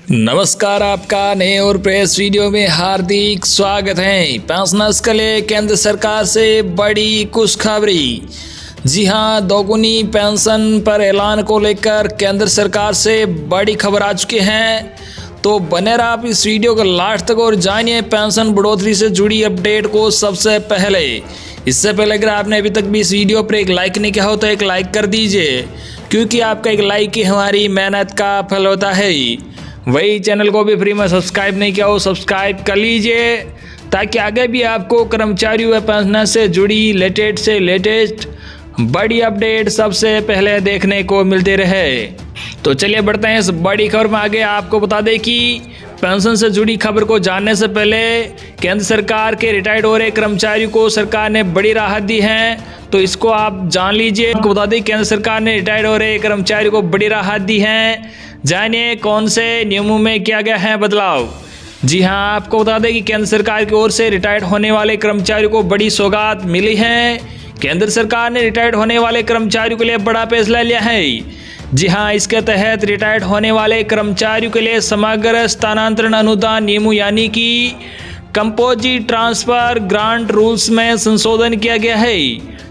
नमस्कार, आपका नए और प्रेस वीडियो में हार्दिक स्वागत है। पेंशनर्स के लिए केंद्र सरकार से बड़ी खुशखबरी। जी हां, दोगुनी पेंशन पर ऐलान को लेकर केंद्र सरकार से बड़ी खबर आ चुकी है। तो बने रहा आप इस वीडियो को लास्ट तक और जानिए पेंशन बढ़ोतरी से जुड़ी अपडेट को सबसे पहले। इससे पहले अगर आपने अभी तक भी इस वीडियो पर एक लाइक नहीं किया हो तो एक लाइक कर दीजिए, क्योंकि आपका एक लाइक ही हमारी मेहनत का फल होता है। वही चैनल को भी फ्री में सब्सक्राइब नहीं किया हो, सब्सक्राइब कर लीजिए, ताकि आगे भी आपको कर्मचारियों व पेंशनर से जुड़ी लेटेस्ट से लेटेस्ट बड़ी अपडेट सबसे पहले देखने को मिलते रहे। तो चलिए बढ़ते हैं इस बड़ी खबर में आगे। आपको बता दें कि पेंशन से जुड़ी खबर को जानने से पहले केंद्र सरकार के रिटायर्ड हो रहे कर्मचारियों को सरकार ने बड़ी राहत दी है, तो इसको आप जान लीजिए। आपको बता दें केंद्र सरकार ने रिटायर्ड हो रहे कर्मचारियों को बड़ी राहत दी है। जानिए कौन से नियमों में किया गया है बदलाव। जी हां, आपको बता दें कि केंद्र सरकार की ओर से रिटायर्ड होने वाले कर्मचारियों को बड़ी सौगात मिली है। केंद्र सरकार ने रिटायर्ड होने वाले कर्मचारियों के लिए बड़ा फैसला लिया है। जी हां, इसके तहत रिटायर्ड होने वाले कर्मचारियों के लिए समग्र स्थानांतरण अनुदान नियमों यानी कि कंपोजिट ट्रांसफर ग्रांट रूल्स में संशोधन किया गया है।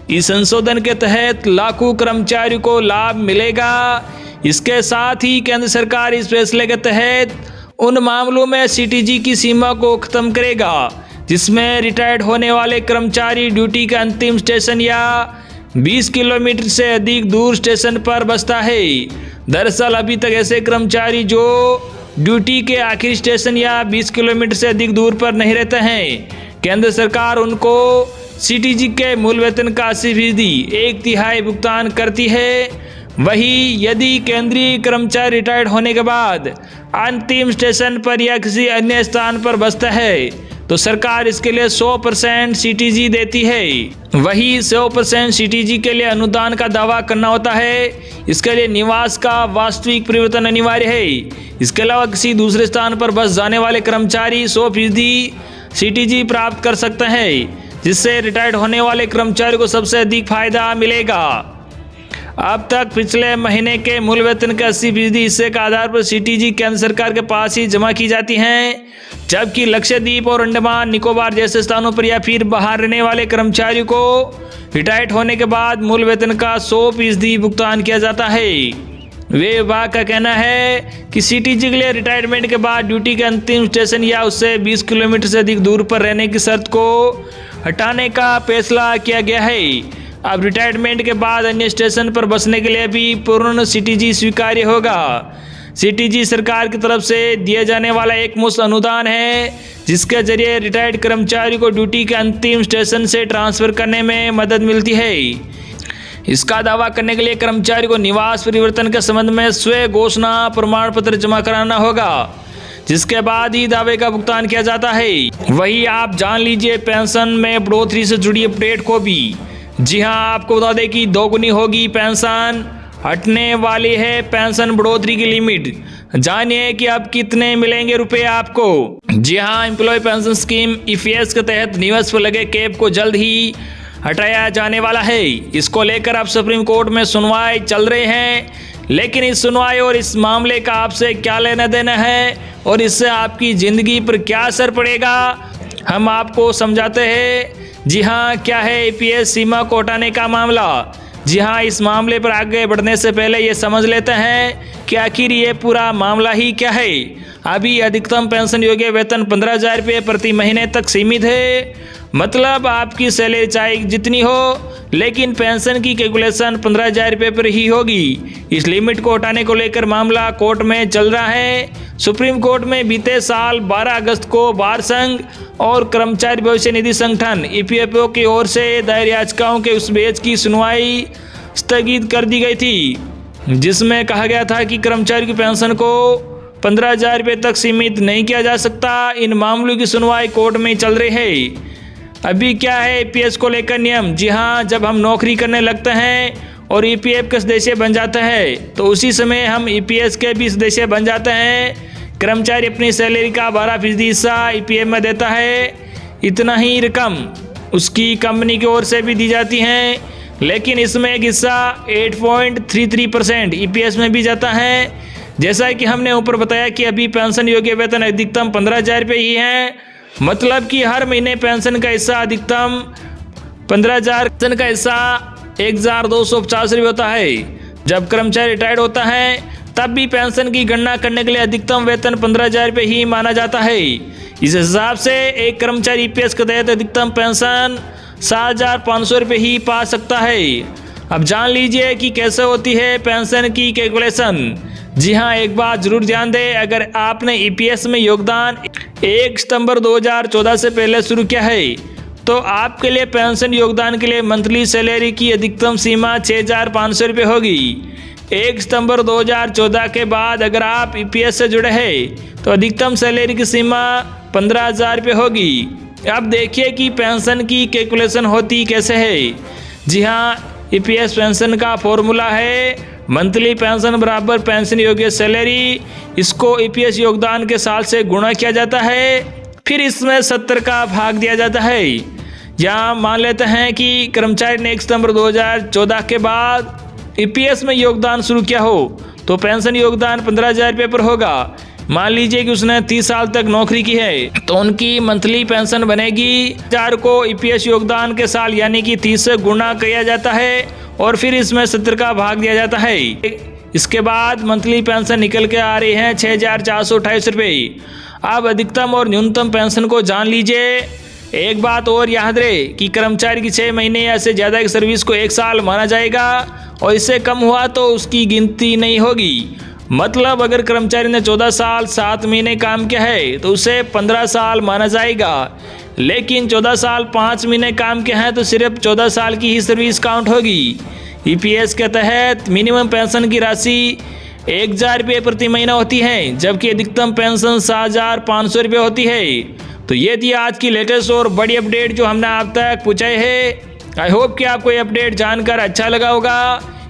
इस संशोधन के तहत लाखों कर्मचारियों को लाभ मिलेगा। इसके साथ ही केंद्र सरकार इस फैसले के तहत उन मामलों में सीटीजी की सीमा को खत्म करेगा जिसमें रिटायर्ड होने वाले कर्मचारी ड्यूटी के अंतिम स्टेशन या 20 किलोमीटर से अधिक दूर स्टेशन पर बसता है। दरअसल अभी तक ऐसे कर्मचारी जो ड्यूटी के आखिरी स्टेशन या 20 किलोमीटर से अधिक दूर पर नहीं रहते हैं, केंद्र सरकार उनको सीटीजी के मूल वेतन का 80% 1/3 भुगतान करती है। वही यदि केंद्रीय कर्मचारी रिटायर्ड होने के बाद अंतिम स्टेशन पर या किसी अन्य स्थान पर बसता है तो सरकार इसके लिए 100% सीटीजी देती है। वही 100% सीटीजी के लिए अनुदान का दावा करना होता है। इसके लिए निवास का वास्तविक परिवर्तन अनिवार्य है। इसके अलावा किसी दूसरे स्थान पर बस जाने वाले कर्मचारी 100% सीटीजी प्राप्त कर सकते हैं, जिससे रिटायर्ड होने वाले कर्मचारी को सबसे अधिक फायदा मिलेगा। अब तक पिछले महीने के मूल वेतन के 80% हिस्से के आधार पर सीटीजी केंद्र सरकार के पास ही जमा की जाती हैं, जबकि लक्षद्वीप और अंडमान निकोबार जैसे स्थानों पर या फिर बाहर रहने वाले कर्मचारियों को रिटायर्ड होने के बाद मूल वेतन का 100% भुगतान किया जाता है। वे विभाग का कहना है कि सीटीजी के लिए रिटायरमेंट के बाद ड्यूटी के अंतिम स्टेशन या उससे 20 किलोमीटर से अधिक दूर पर रहने की शर्त को हटाने का फैसला किया गया है। अब रिटायरमेंट के बाद अन्य स्टेशन पर बसने के लिए भी पूर्ण सीटीजी स्वीकार्य होगा। सीटीजी सरकार की तरफ से दिए जाने वाला एक मुश्त अनुदान है, जिसके जरिए रिटायर्ड कर्मचारी को ड्यूटी के अंतिम स्टेशन से ट्रांसफर करने में मदद मिलती है। इसका दावा करने के लिए कर्मचारी को निवास परिवर्तन के संबंध में स्वयं घोषणा प्रमाण पत्र जमा कराना होगा, जिसके बाद ही दावे का भुगतान किया जाता है। वही आप जान लीजिए पेंशन में बढ़ोतरी से जुड़ी अपडेट को भी। जी हां, आपको बता दें कि दोगुनी होगी पेंशन, हटने वाली है पेंशन बढ़ोतरी की लिमिट। जानिए कि अब कितने मिलेंगे रुपए आपको। जी हां, एम्प्लॉय पेंशन स्कीम ईपीएस के तहत निवेश पर लगे कैप को जल्द ही हटाया जाने वाला है। इसको लेकर अब सुप्रीम कोर्ट में सुनवाई चल रही है, लेकिन इस सुनवाई और इस मामले का आपसे क्या लेना देना है और इससे आपकी जिंदगी पर क्या असर पड़ेगा, हम आपको समझाते हैं। जी हां, क्या है ईपीएस सीमा को हटाने का मामला। जी हां, इस मामले पर आगे बढ़ने से पहले ये समझ लेते हैं कि आखिर ये पूरा मामला ही क्या है। अभी अधिकतम पेंशन योग्य वेतन 15,000 रुपये प्रति महीने तक सीमित है। मतलब आपकी सैलरी चाहे जितनी हो, लेकिन पेंशन की कैलकुलेशन 15,000 रुपये पर ही होगी। इस लिमिट को हटाने को लेकर मामला कोर्ट में चल रहा है। सुप्रीम कोर्ट में बीते साल 12 अगस्त को बार संघ और कर्मचारी भविष्य निधि संगठन ईपीएफओ की ओर से दायर याचिकाओं के उस बेंच की सुनवाई स्थगित कर दी गई थी, जिसमें कहा गया था कि कर्मचारी की पेंशन को 15,000 रुपये तक सीमित नहीं किया जा सकता। इन मामलों की सुनवाई कोर्ट में चल रही है। अभी क्या है ईपीएस को लेकर नियम। जी हाँ, जब हम नौकरी करने लगते हैं और ईपीएफ के सदस्य बन जाते हैं तो उसी समय हम ईपीएस के भी सदस्य बन जाते हैं। कर्मचारी अपनी सैलरी का 12% हिस्सा ईपीएफ में देता है। इतना ही रकम उसकी कंपनी की ओर से भी दी जाती है, लेकिन इसमें एक हिस्सा 8.33% ईपीएस में भी जाता है। जैसा कि हमने ऊपर बताया कि अभी पेंशन योग्य वेतन अधिकतम 15,000 रुपये ही है, मतलब कि हर महीने पेंशन का हिस्सा अधिकतम 15,000, पेंशन का हिस्सा 1,250 रुपये होता है। जब कर्मचारी रिटायर्ड होता है तब भी पेंशन की गणना करने के लिए अधिकतम वेतन 15,000 रुपये ही माना जाता है। इस हिसाब से एक कर्मचारी ईपीएस के तहत अधिकतम पेंशन 7,500 रुपये ही पा सकता है। अब जान लीजिए कि कैसे होती है पेंशन की कैलकुलेशन। जी हाँ, एक बात जरूर ध्यान दें, अगर आपने ईपीएस में योगदान 1 सितंबर 2014 से पहले शुरू किया है तो आपके लिए पेंशन योगदान के लिए मंथली सैलरी की अधिकतम सीमा 6,500 रुपये होगी। 1 सितंबर 2014 के बाद अगर आप ईपीएस से जुड़े हैं तो अधिकतम सैलरी की सीमा 15,000 रुपये होगी। अब देखिए कि पेंशन की कैलकुलेशन होती कैसे है। जी हाँ, ईपीएस पेंशन का फॉर्मूला है मंथली पेंशन बराबर पेंशन योग्य सैलरी। इसको ईपीएस योगदान के साल से गुणा किया जाता है, फिर इसमें 70 का भाग दिया जाता है। यहाँ मान लेते हैं कि कर्मचारी ने 1 सितंबर 2014 के बाद ईपीएस में योगदान शुरू किया हो तो पेंशन योगदान 15,000 रुपये पर होगा। मान लीजिए कि उसने 30 साल तक नौकरी की है तो उनकी मंथली पेंशन बनेगी 4 को ईपीएस योगदान के साल यानी कि 30 से गुणा किया जाता है और फिर इसमें 70 का भाग दिया जाता है। इसके बाद मंथली पेंशन निकल के आ रही है 6,428 रुपये। अब अधिकतम और न्यूनतम पेंशन को जान लीजिए। एक बात और याद रहे कि कर्मचारी की 6 महीने या से ज़्यादा की सर्विस को 1 साल माना जाएगा और इससे कम हुआ तो उसकी गिनती नहीं होगी। मतलब अगर कर्मचारी ने 14 साल 7 महीने काम किया है तो उसे 15 साल माना जाएगा, लेकिन 14 साल 5 महीने काम किया है तो सिर्फ 14 साल की ही सर्विस काउंट होगी। ईपीएस के तहत मिनिमम पेंशन की राशि 1,000 रुपये प्रति महीना होती है, जबकि अधिकतम पेंशन 7,500 रुपये होती है। तो ये थी आज की लेटेस्ट और बड़ी अपडेट जो हमने आप तक पहुँचाई है। आई होप कि आपको ये अपडेट जानकर अच्छा लगा होगा।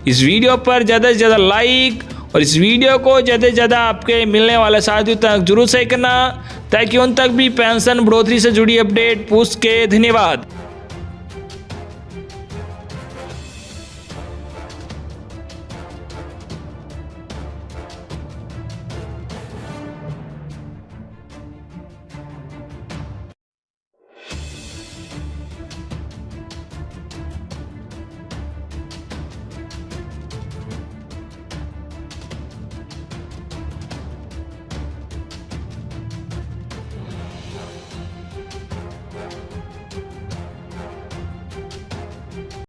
इस वीडियो पर ज़्यादा से ज़्यादा लाइक और इस वीडियो को ज़्यादा से ज़्यादा आपके मिलने वाले साथियों तक जरूर शेयर करना ताकि उन तक भी पेंशन बढ़ोतरी से जुड़ी अपडेट पूछ के। धन्यवाद।